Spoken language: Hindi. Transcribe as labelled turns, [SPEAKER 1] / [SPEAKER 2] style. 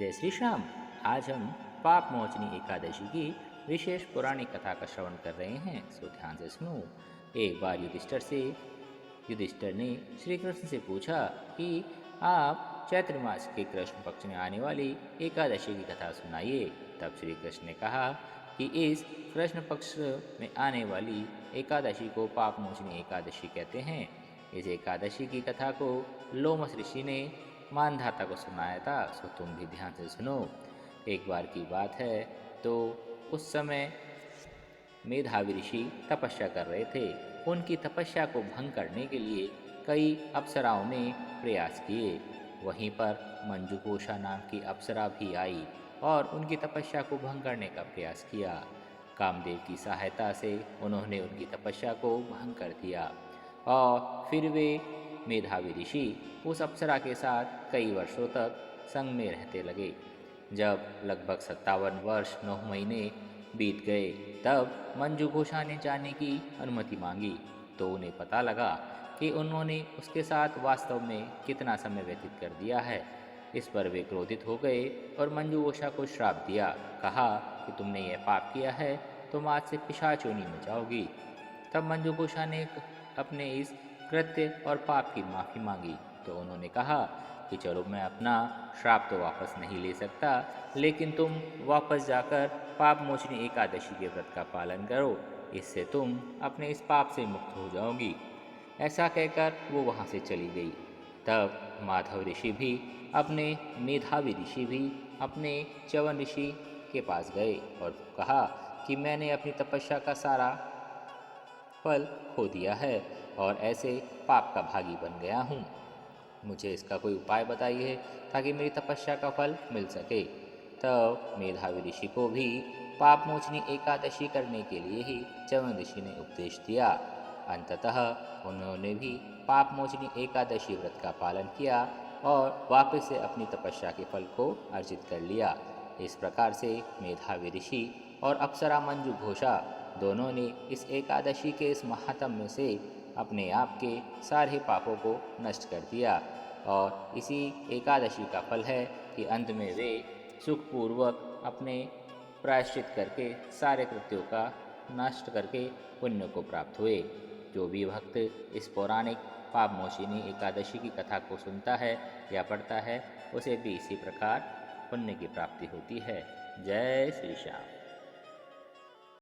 [SPEAKER 1] जय श्री श्याम। आज हम पाप मोचनी एकादशी की विशेष पुरानी कथा का श्रवण कर रहे हैं, सो ध्यान से सुनो। एक बार युधिष्ठिर ने श्री कृष्ण से पूछा कि आप चैत्र मास के कृष्ण पक्ष में आने वाली एकादशी की कथा सुनाइए। तब श्री कृष्ण ने कहा कि इस कृष्ण पक्ष में आने वाली एकादशी को पाप मोचनी एकादशी कहते हैं। इस एकादशी की कथा को लोमस ऋषि ने मानधाता को सुनाया था, सो तुम भी ध्यान से सुनो। एक बार की बात है, तो उस समय मेधावी ऋषि तपस्या कर रहे थे। उनकी तपस्या को भंग करने के लिए कई अप्सराओं ने प्रयास किए। वहीं पर मंजुघोषा नाम की अप्सरा भी आई और उनकी तपस्या को भंग करने का प्रयास किया। कामदेव की सहायता से उन्होंने उनकी तपस्या को भंग कर दिया और फिर वे मेधावी ऋषि उस अप्सरा के साथ कई वर्षों तक संग में रहते लगे। जब लगभग 57 वर्ष 9 महीने बीत गए, तब मंजू घोषा ने जाने की अनुमति मांगी। तो उन्हें पता लगा कि उन्होंने उसके साथ वास्तव में कितना समय व्यतीत कर दिया है। इस पर वे क्रोधित हो गए और मंजू घोषा को श्राप दिया। कहा कि तुमने यह पाप किया है, तुम आज से पिशाच योनि में जाओगी। तब मंजू घोषा ने अपने इस कृत्य और पाप की माफ़ी मांगी। तो उन्होंने कहा कि चलो, मैं अपना श्राप तो वापस नहीं ले सकता, लेकिन तुम वापस जाकर पाप मोचनी एकादशी के व्रत का पालन करो, इससे तुम अपने इस पाप से मुक्त हो जाओगी। ऐसा कहकर वो वहाँ से चली गई। तब माधव ऋषि भी मेधावी ऋषि भी अपने च्यवन ऋषि के पास गए और कहा कि मैंने अपनी तपस्या का सारा फल खो दिया है और ऐसे पाप का भागी बन गया हूँ। मुझे इसका कोई उपाय बताइए ताकि मेरी तपस्या का फल मिल सके। तब मेधावी ऋषि को भी पाप मोचनी एकादशी करने के लिए ही च्यवन ऋषि ने उपदेश दिया। अंततः उन्होंने भी पाप मोचनी एकादशी व्रत का पालन किया और वापस से अपनी तपस्या के फल को अर्जित कर लिया। इस प्रकार से मेधावी ऋषि और अप्सरा मंजू घोषा दोनों ने इस एकादशी के इस महात्म्य से अपने आप के सारे पापों को नष्ट कर दिया। और इसी एकादशी का फल है कि अंत में वे सुखपूर्वक अपने प्रायश्चित करके सारे कृत्यों का नष्ट करके पुण्य को प्राप्त हुए। जो भी भक्त इस पौराणिक पाप मोचिनी एकादशी की कथा को सुनता है या पढ़ता है, उसे भी इसी प्रकार पुण्य की प्राप्ति होती है। जय श्री श्याम।